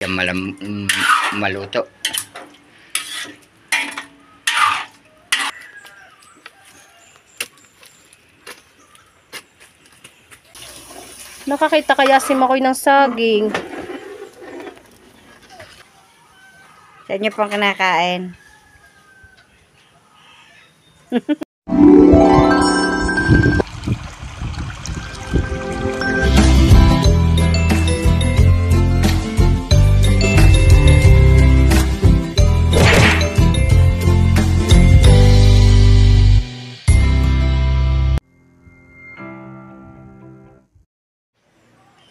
siya maluto. Nakakita kaya si Makoy ng saging. Sa inyo pong kinakain.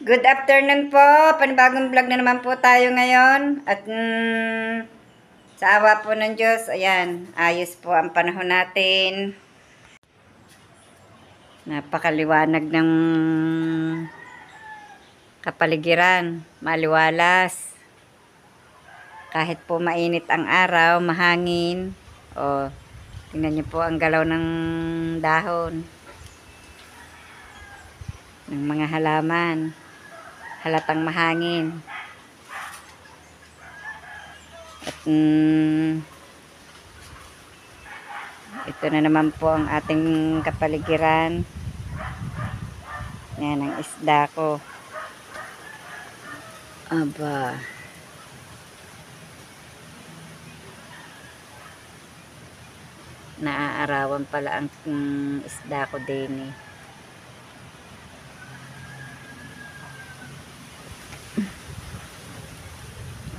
Good afternoon po. Panibagong vlog na naman po tayo ngayon. At sa awa po ng Diyos, ayan, ayos po ang panahon natin. Napakaliwanag ng kapaligiran. Maliwalas. Kahit po mainit ang araw, mahangin. O, tingnan niyo po ang galaw ng dahon. Ng mga halaman. Halatang mahangin. At ito na naman po ang ating kapaligiran. Yan ang isda ko. Aba. Naaarawan pala ang isda ko din eh.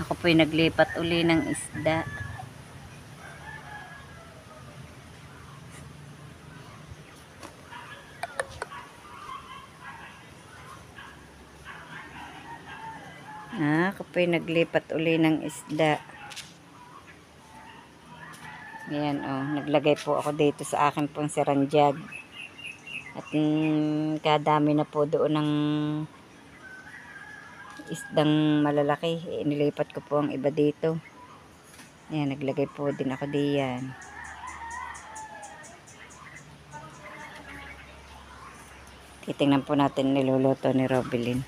Ako po'y naglipat uli ng isda. Ako po'y naglipat uli ng isda. Ayan naglagay po ako dito sa akin pong siranjag. At kadami na po doon ng isdang malalaki. Nilipat ko po ang iba dito. Ayan, naglagay po din ako diyan. Titingnan po natin niluluto ni Robilin.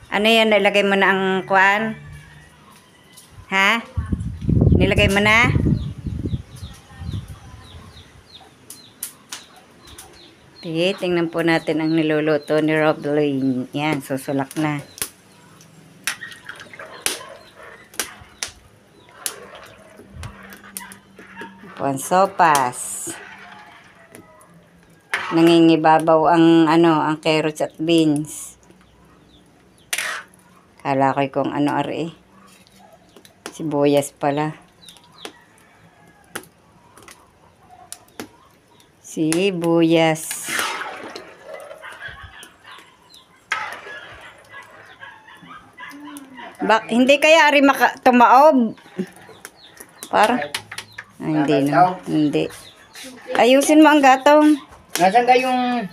Ano yan? Nilagay mo na ang kwan? Ha? Nilagay mo na? Tingnan po natin ang niluluto ni Robilin. Yan, susulak na. Puan sopas. Nangingibabaw ang ang carrots at beans. Kala ko kung ano ari. Sibuyas pala. Sibuyas. Hindi kaya ari tumaob? Para hindi na. Hindi. Ayusin mo ang gatong. Nasaan ka yung...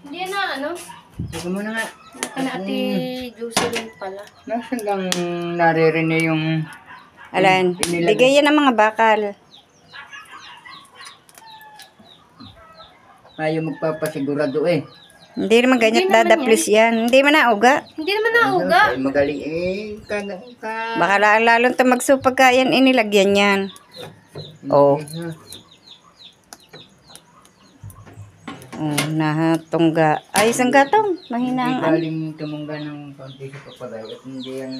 Hindi na Sige mo na nga. Ati Jocelyn pala. Nasaan kang naririnig yung... Alan, bigay yan ng mga bakal. Ayaw magpapasigurado eh. Hindi naman ganyan dadaplis yan. Hindi man nauga. Hindi naman nauga. Ay, magaling Baka lalong ito magsupag ka yan, inilagyan yan. Oh. Nahatungga. Ay, isang gatong. Mahina ang galing tumungga ng konti sa papaday at hindi ang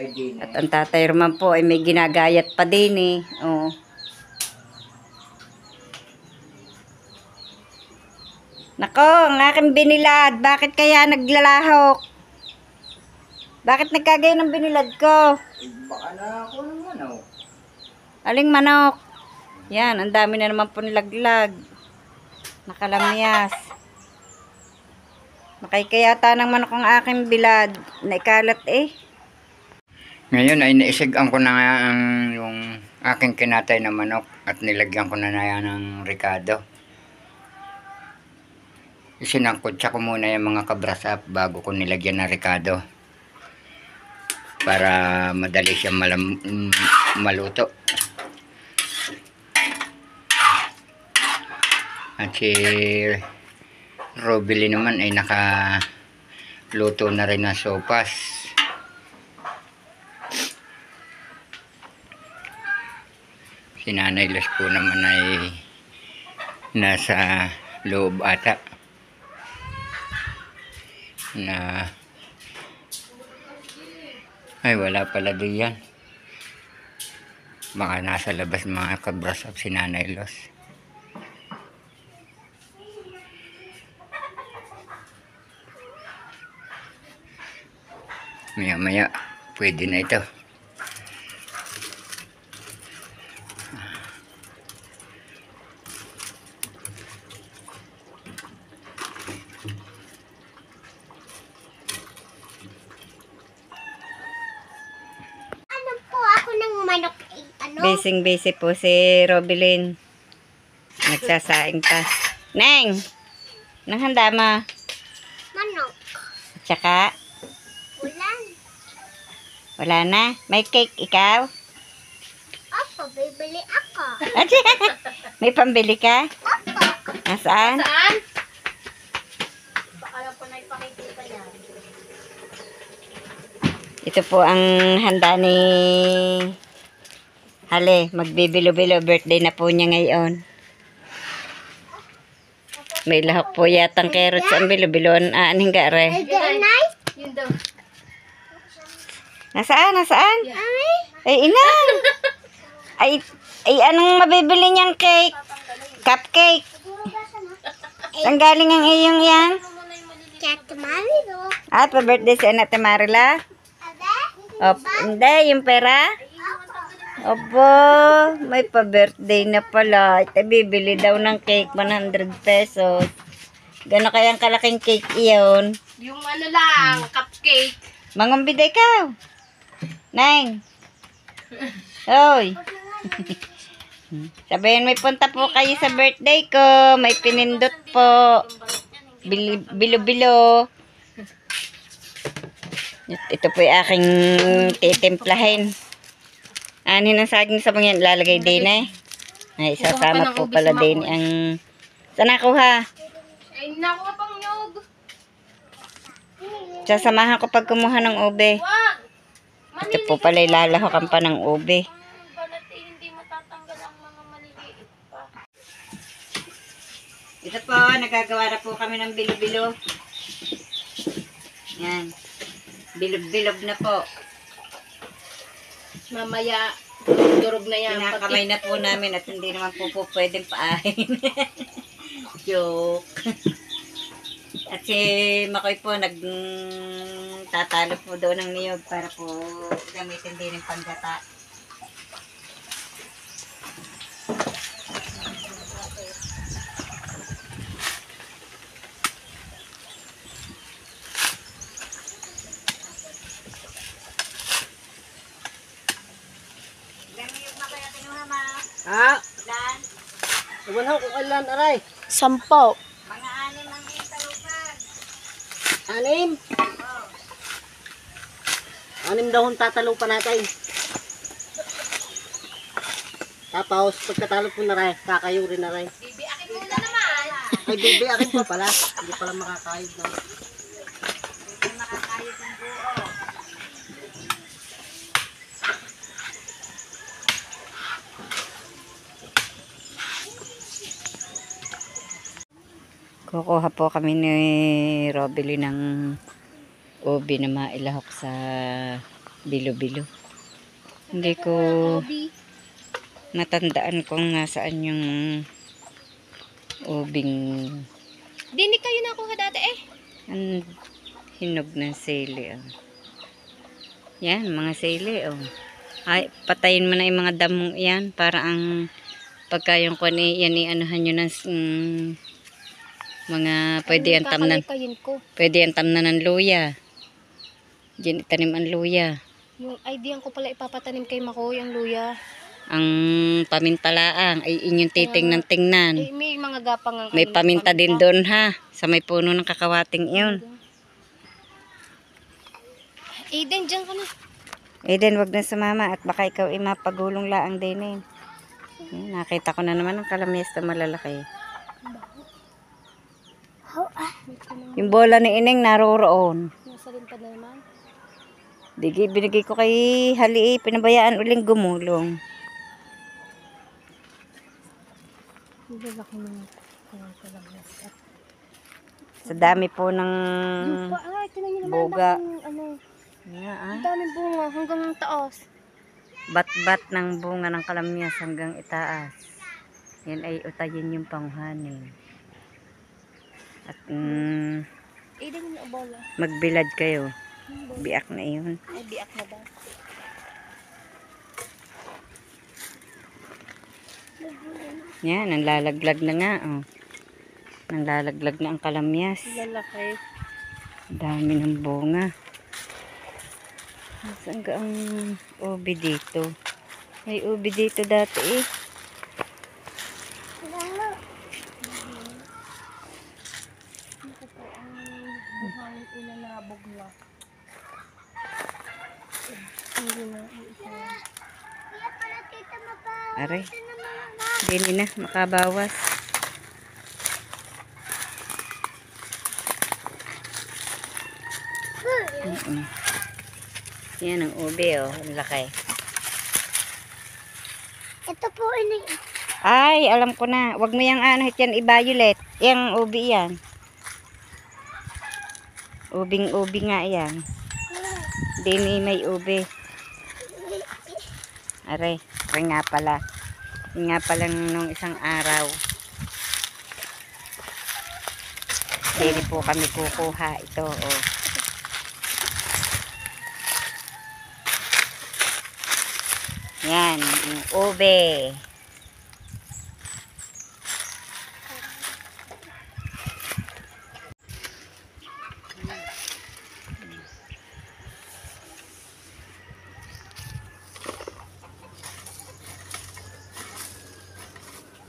ID na. At ang tatay Roman po ay may ginagayat pa din eh. Oh. Nako, ang aking binilad. Bakit kaya naglalahok? Bakit nagkagay ng binilad ko? Baka na ako ng manok. Aling manok? Yan, ang dami na naman po nilaglag. Nakalamyas. Makaykayata ng manok ang aking bilad. Naikalat eh. Ngayon ay naisigang ko na nga yung aking kinatay na manok at nilagyan ko na yan ng ricado. Isinangkotsa ko muna yung mga kabrasap bago ko nilagyan ng ricado para madali siya maluto. At si Robilin naman ay luto na rin ng sopas. Si Nanay Los po naman ay nasa loob ata na ay wala pala diyan. Baka nasa labas mga kabrasap si Nanay Los. Maya maya pwede na ito. Busy po si Robilyn. Nagsasaing pa. Neng! Nang handa mo? Manok. At saka, Ulan. wala na. May cake ikaw? Opo, bibili ako. May pambili ka? Opo. Nasaan? Saan? Baka lang po na ipakikita niya. Ito po ang handa ni Hale. Magbibilo-bilo. Birthday na po niya ngayon. May lahok po yatang carrots ang bilo-bilon. Aaning gare. Ganay? Yun daw. Nasaan? Nasaan? Yeah. Ay, inang! Ay, anong mabibili niyang cake? Cupcake. Saan galing ang iyong yan? Cat Marilo. Ah, pa-birthday si Anak Marila? Abe? Hindi, yung pera? Opo, may pa-birthday na pala. Ito, bibili daw ng cake, 100 pesos. Gano'n kayang kalaking cake iyon? Yung ano lang, cupcake. Mangumbiday ka. Neng. Hoy. Sabihin, may punta po kayo sa birthday ko. May pinindot po. Bilo-bilo. Ito po yung aking titimplahin. Anin ang saging sa mga lalagay din eh. Ay, sasama po pala din ang... Saan nakuha? Ay, nakuha pang nyog. Sasamahan ko pag kumuha ng ube. Wag! Ito po pala ilalahokan pa ng ube. Balat eh, hindi matatanggal ang mga maliliit pa. Ito po, nagagawa na po kami ng bilo-bilo. Yan. Bilog-bilog na po. Mamaya, durog na yan. Kinakamay na po namin at hindi naman po pwedeng paahin. Joke. At si Makoy po nagtatalo po doon ng niyog para po gamitin din ng panggata. Ha? Dan, Iwan ko kailan, aray. 10. mga anim ang italupan. 6? 6 daw ang tatalo pa natin. Tapos, pagkatalo po na rin, kakayuri na rin. Bibi, akin muna naman. Ay, bibi, akin pa pala. Hindi pala makakayod na. Hindi makakayos ng buo. Kukuha po kami ni Robily ng ubi na mailahok sa bilo-bilo. Hindi ko natandaan kung nasaan yung ubing Dini kayo nakuha dati eh. ang hinog ng sili. Oh. Yan, mga sili. Oh. Ay, patayin mo na yung mga damong yan para ang pagka yung kung yan i-anuhan nyo ng mga pwede ang tamnan. Pwede ang tamnan ng luya. Diyan itanim ang luya. Yung idea ko pala ipapatanim kay Makoy ang luya. Ang pamintalaang ay inyong titingnan-tingnan. Eh, may mga gapang ang May paminta din doon ha. Sa may puno ng kakawating iyon. Aiden, dyan ka na. Eden, wag na sumama at baka ikaw mapagulong laang din eh. Yan, nakita ko na naman ang kalamyesta malalaki. Yung bola ni Ineng naroroon. lumipad na naman. Binigay ko kay Hali, pinabayaan uling gumulong. Hindi laki ng kalamyas. Sa dami po ng Ay, tinan niyo naman. Boga. Ano, nga, ang daming bunga hanggang taas. bat-bat ng bunga ng kalamyas hanggang itaas. Yan ay utayin yung panghanin. At Aiden yung bola. magbilad kayo. Biak na yun. Ay, biak na ba? Yan, nanlalaglag na nga. Oh. Nanlalaglag na ang kalamyas. Lalaki. Dami ng bunga. Saan ka ang ubi dito? May ubi dito dati eh. Ito po ang buhangin inanabog na. Hindi na. Aray. Dini na, makabawas. Yan ang ube oh, ang laki. Ito po ini. Ay, alam ko na. Wag mo yung ano, yan i-violet. Yang ubi yan. Ubing-ubi nga yan. Dini may ube. Aray, aray nga pala. Yun nga pala nung isang araw. Dini po kami kukuha ito oh. Yan, yung ube.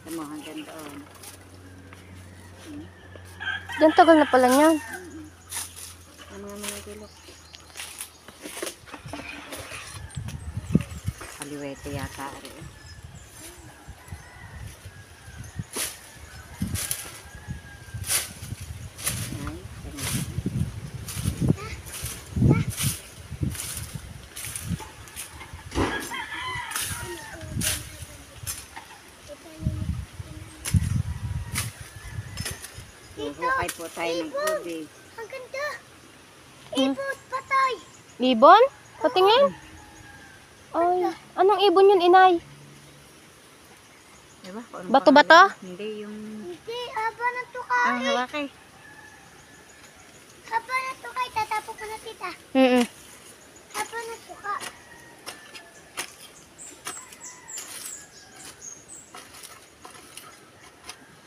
Ito mo, hanggang doon. Diyan tagal na pala niyan. Ang mga kilok. Kaliwete yata rin. Hukay po tayo ng ube. Ang ganda. Ibon, patay. Ibon? Patingin? Ay, anong ibon yun, inay? Diba? Bato-bato? Hindi, yung... Hindi, haba ng tukay. hawakay. Haba ng tukay, tatapo ko na tita. Mm. Haba ng tuka.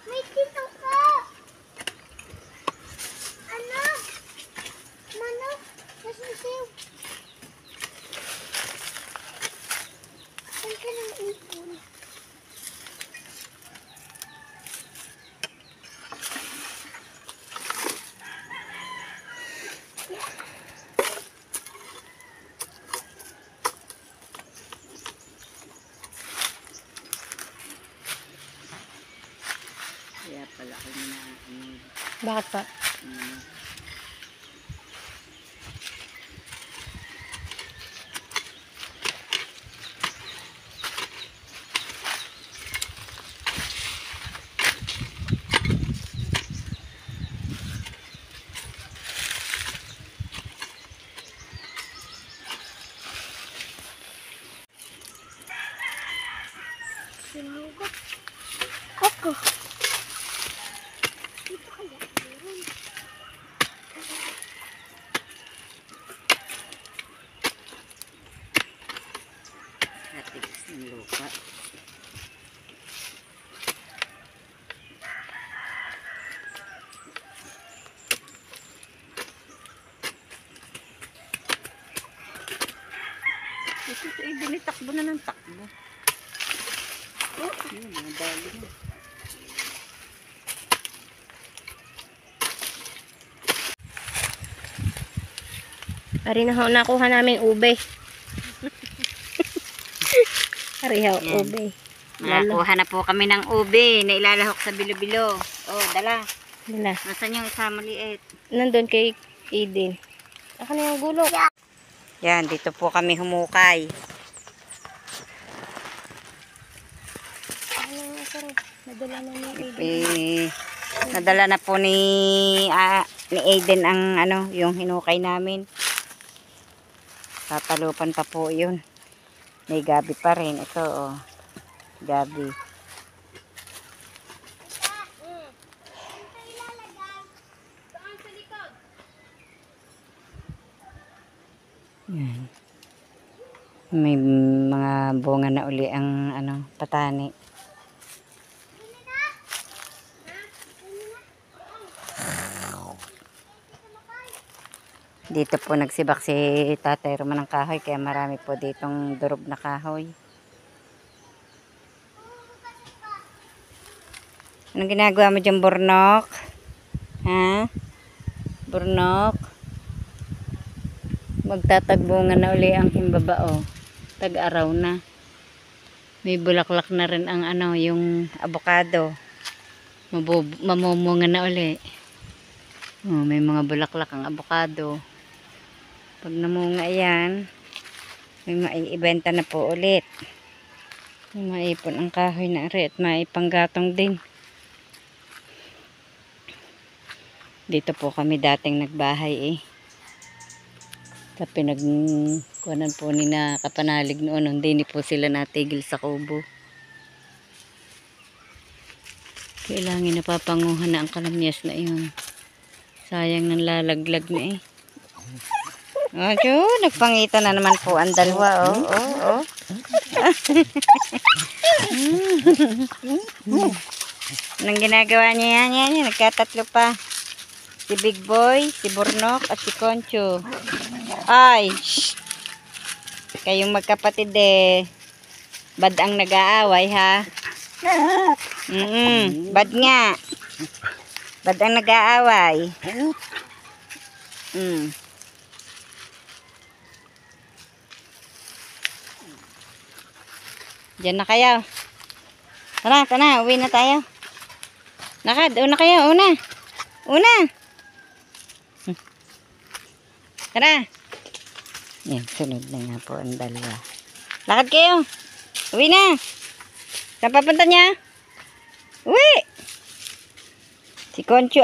May titong ka. Ano? Manok? Nasisiw. Saan ka ng ipon? Kaya pala ko na Bakit pa? Ako. Katigas ng lupa. Ito ay dinitakbo na ng takbo. Oh, yun, madali na. Ari na ho, nakuha namin ube. Ari ho, Yan. ube. Nakakuha na po kami ng ube na ilalahok sa bilo-bilo. Oh, dala. Wala. Nasaan yung isa maliit? Nandun kay Aiden. Ako na yung gulok. Yan, dito po kami humukay. Ano nga, sir? Nadala na niya. Nadala na po ni Aiden ang ano, yung hinukay namin. Tatalupan pa po yun. May gabi pa rin. Ito, oh. Gabi. Yan. May mga bunga na uli ang ano, patani. Dito po nagsibak si Tatay Roman ng kahoy, kaya marami po ditong durog na kahoy. Anong ginagawa mo dyan, Burnok? Ha? Burnok? Magtatagbungan na uli ang himbabao. Tag-araw na. May bulaklak na rin ang ano, yung avocado. Mamumunga na uli. Oh, may mga bulaklak ang avocado. Pag namunga yan, may maiibenta na po ulit. May maipon ang kahoy na rin at maipanggatong din. Dito po kami dating nagbahay eh. Sa pinagkuhanan po ni na kapanalig noon, hindi po sila natigil sa kubo. Kailangan napapanguhan na ang kalamyas na iyon. Sayang nang lalaglag na eh. Oh, nagpangita na naman po ang dalawa. Oh. Anong ginagawa niya yan? Nagkatatlo pa. Si Big Boy, si Burnok, at si Concho. Ay, shh. Kayong magkapatid eh. Bad ang nag-aaway ha. Bad nga. Bad ang nag-aaway. Diyan na kayo. Tara, uwi na tayo. Lakad, una kayo, una. Tara. Yan, sunod na nga po ang dalawa. Lakad kayo. Uwi na. Saan papunta niya? Uwi. Si Concho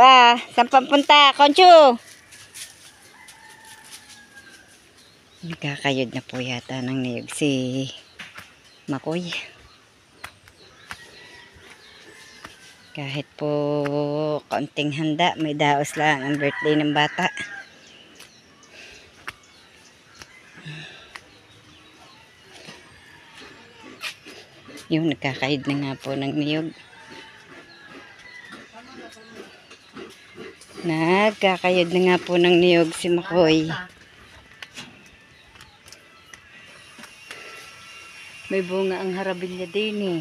saan papunta? Concho. Nagkakayod na po yata ng niyog si Makoy. Kahit po kaunting handa, may daos lang ang birthday ng bata. Yung nagkakayod na nga po ng niyog. Nagkakayod na nga po ng niyog si Makoy. May bunga ang harabilya din eh.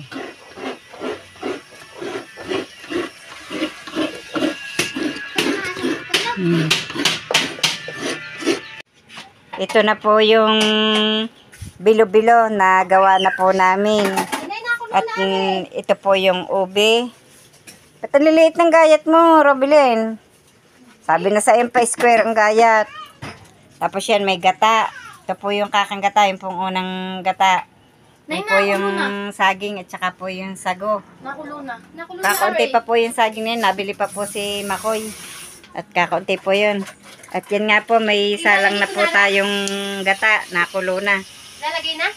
Ito na po yung bilo-bilo na gawa na po namin. At ito po yung ube. Ba't ang liliit ng gayat mo, Robilin? Sabi na sa pa square ang gayat. Tapos yan may gata. Ito po yung kakang gata, yung pong unang gata. Yan po yung saging at saka po yung sago. Nakulo na. Kakaunti pa po yung saging na yun. Nabili pa po si Makoy. At kakaunti po yun. At yan nga po, may salang na po tayong gata. Nakulo na. Lalagay na?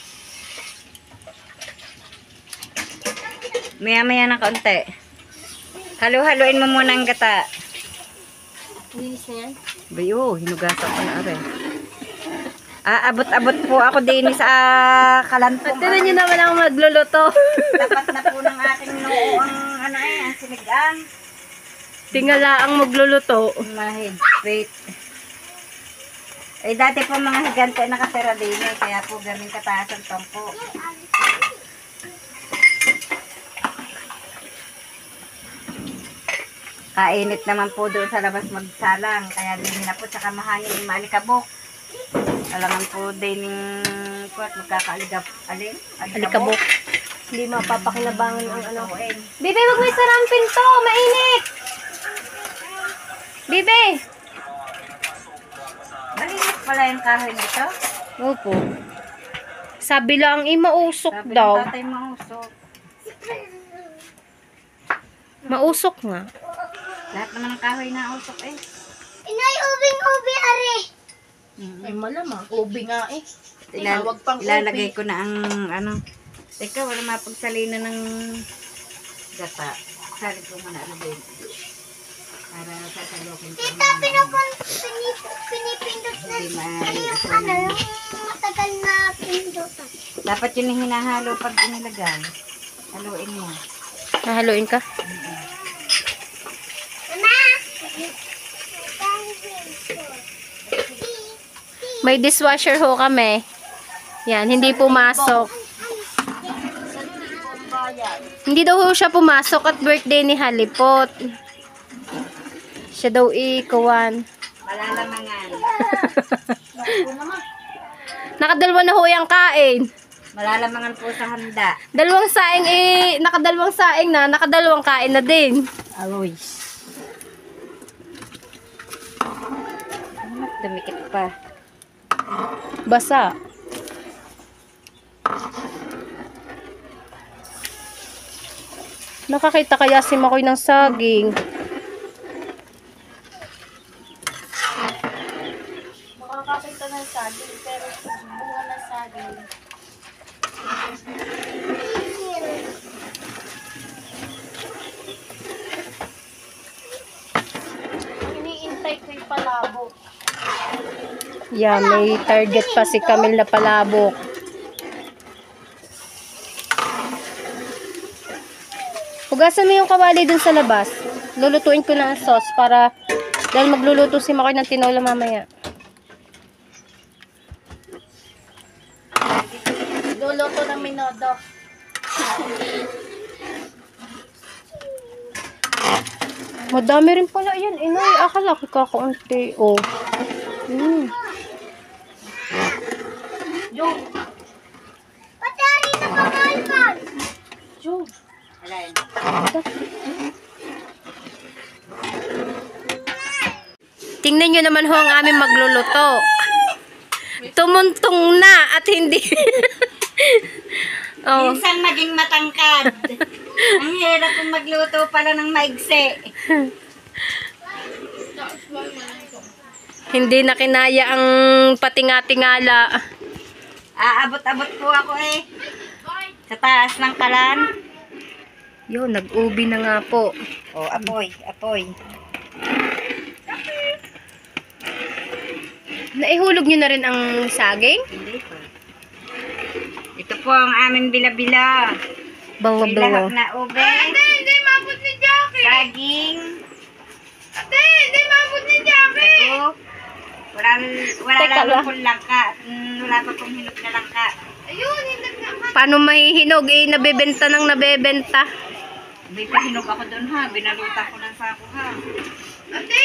Maya-maya na kaunti. Halo-haloin mo muna ang gata. Linis na yan? Bayo, hinugasan ko na rin. Abot-abot po ako din sa kalantong. Tignan nyo naman ako magluluto. Tapat na po ng aking noo ang ang sinigang. Tingala ang magluluto. Mahigpit. Eh, dati po mga higante nakatira din eh. Kaya po galing kataas ang tampo. Kainit naman po doon sa labas magsalang. Kaya din na po, tsaka mahangin yung malikabok. Alangan po din yung magkakaaligab. Alikabok. Hindi mapapakinabangan ang ano. eh. Bibi, wag mo isarang pinto. Mainit. Bibi. Malinis pala yung kahoy nito. Opo. Sabi lang, mausok Sabi daw. ng tatay mausok. Mausok nga. Lahat naman ng kahoy na usok eh. Inay, ubing-ubi, are. Ay, malamang. Ubi nga eh. Tinawag pang Ilalagay ko na ang ano. Teka, wala mapagsalina ng gata. Sali ko muna ano ba yun. Para sasalokin ko. Tita, pinipindot na Hindi maayos. yung matagal na pindutan. Dapat yun yung hinahalo pag inilagay. Haluin mo. Nahaluin ka? Mama! May dishwasher ho kami. Yan, hindi pumasok. Hindi daw ho siya pumasok at birthday ni Halipot. Siya daw ikuwan. Malalamangan. Nakadalwa na ho yung kain. Malalamangan po sa handa. Dalawang saing nakadalawang saing na, nakadalawang kain na din. Aloy. Dumikit pa. Basa. Nakakita kaya si Makoy ng saging. Makakakita ng saging, pero bunga ng saging. Iniintay ko yung palabok. Yeah, may target pa si Camille na palabok. Hugasan mo yung kawali dun sa labas. Lulutuin ko na ang sauce para dahil magluluto si Makoy ng tinola mamaya. Luluto ng minodo. Madami rin pala yan. Inay, akala ko kakaunti. Oh. Yung, Patari na pamalpag! yung. Alay. Tingnan nyo naman ho ang aming magluluto. Tumuntong na at hindi. Oh. Minsan maging matangkad. Ang hirap kung magluto pala ng maigsi. Hindi na kinaya ang patinga-tingala. Aabot-abot po ako eh. Sa taas ng kalan. Yo, nag-ubi na nga po. Oh, apoy, apoy. Naihulog nyo na rin ang saging? Hindi po. Ito po ang aming bila-bila. Bango-bango. Bilahak na ube. Hindi mabot ni Jackie. Saging. Ate, hindi mabot ni Jackie. Wala Teka lang lang. pong langka. Wala pa pong hinog na langka. Ayun, hinog na nga. Paano mahihinog? Eh, nabebenta ng nabebenta. May pahinog ako doon ha. Binaluta ko ng sako ha. Ate,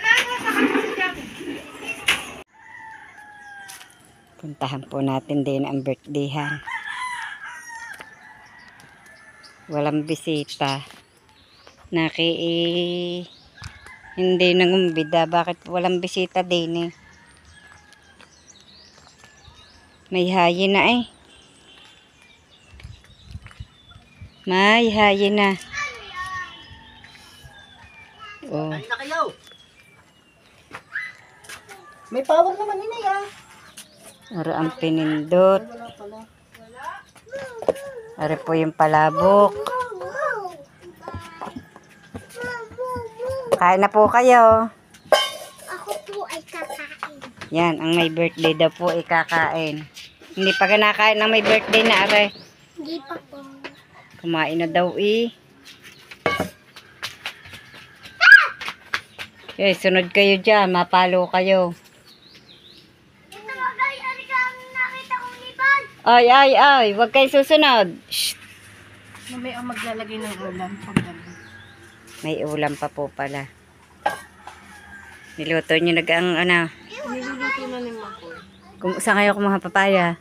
nasa sa si Jackie. Puntahan po natin din ang birthdayhan. Walang bisita. Hindi nangumbida. Bakit walang bisita din eh? May hayin na eh. May hayin na. Oh. Ay na kayo! May pawag naman yun ah. Ara ang pinindot. Wala pala. Ara po yung palabok. Kain na po kayo. Ako po ay kakain. Yan, ang may birthday daw po ikakain. Hindi pa kinakain ng may birthday na are. Hindi pa po. Kumain na daw eh. Okay, sunod kayo dyan. Mapalo kayo. Ito bagay, ari ka ang nakita kong lipan. Ay. Huwag kayo susunod. Shh. Mamaya ang maglalagay ng ulam pagdating. May ulam pa po pala. Niluto nyo ang ano. Niluluto na ni Makoy. Saan kayo kumuha papaya?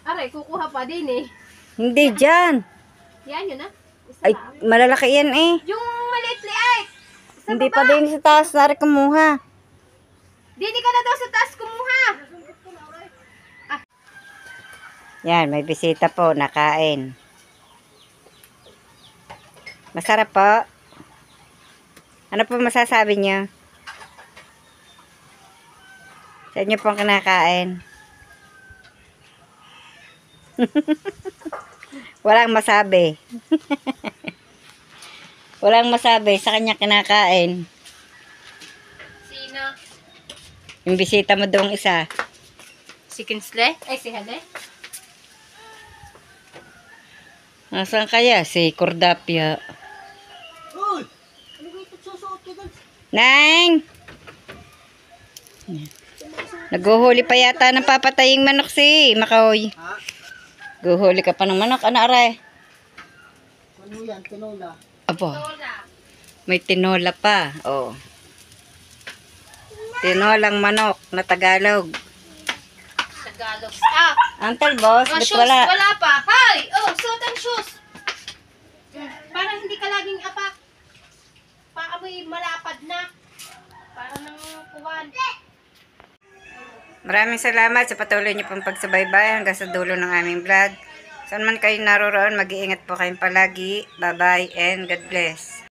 Aray, kukuha pa din eh. Hindi dyan. Yan yun ah. Ay, malalaki yan eh. Yung maliit-liit. Hindi pa din sa taas. Nari kumuha. Didi ka na daw sa taas kumuha. Yan, may bisita po, nakain. Masarap po. Ano po masasabi niyo? Sa inyo pong kinakain. Walang masabi. Walang masabi sa kanya kinakain. Sino? Yung bisita mo doong isa. Si Kinsley? Ay, si Hade? Nasaan kaya si Cordapia? Uy! Ano ba ito susuot ko doon? Nang! Naghuhuli pa yata ng papataying manok si Makoy. Ha? Guhuli ka pa ng manok. Ano aray? Ano yan? Tinola. Abo. May tinola pa. Oh. Tinolang manok na Tagalog. Tagalog. Uncle boss, Oh, ba't shoes. wala? Wala pa. Hi! Oh, suot ang shoes. Parang hindi ka laging apak. Paamoy malapad na. Parang nang kuwan. Maraming salamat sa patuloy niyo pong pagsubaybay hanggang sa dulo ng aming vlog. Saan man kayo naroroon, mag-iingat po kayong palagi. Bye-bye and God bless.